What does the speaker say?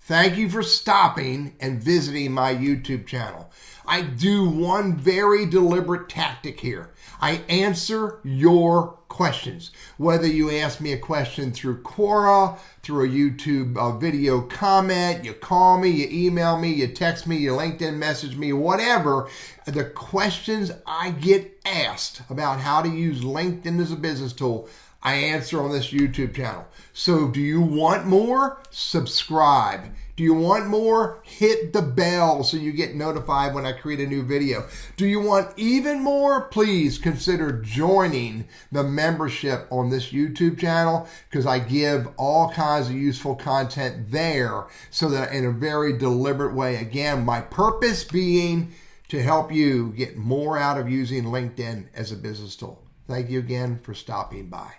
Thank you for stopping and visiting my YouTube channel. I do one very deliberate tactic here. I answer your questions. Whether you ask me a question through Quora, through a YouTube video comment, you call me, you email me, you text me, you LinkedIn message me, whatever, the questions I get asked about how to use LinkedIn as a business tool, I answer on this YouTube channel. So do you want more? Subscribe. Do you want more? Hit the bell so you get notified when I create a new video. Do you want even more? Please consider joining the membership on this YouTube channel, because I give all kinds of useful content there, so that in a very deliberate way, again, my purpose being to help you get more out of using LinkedIn as a business tool. Thank you again for stopping by.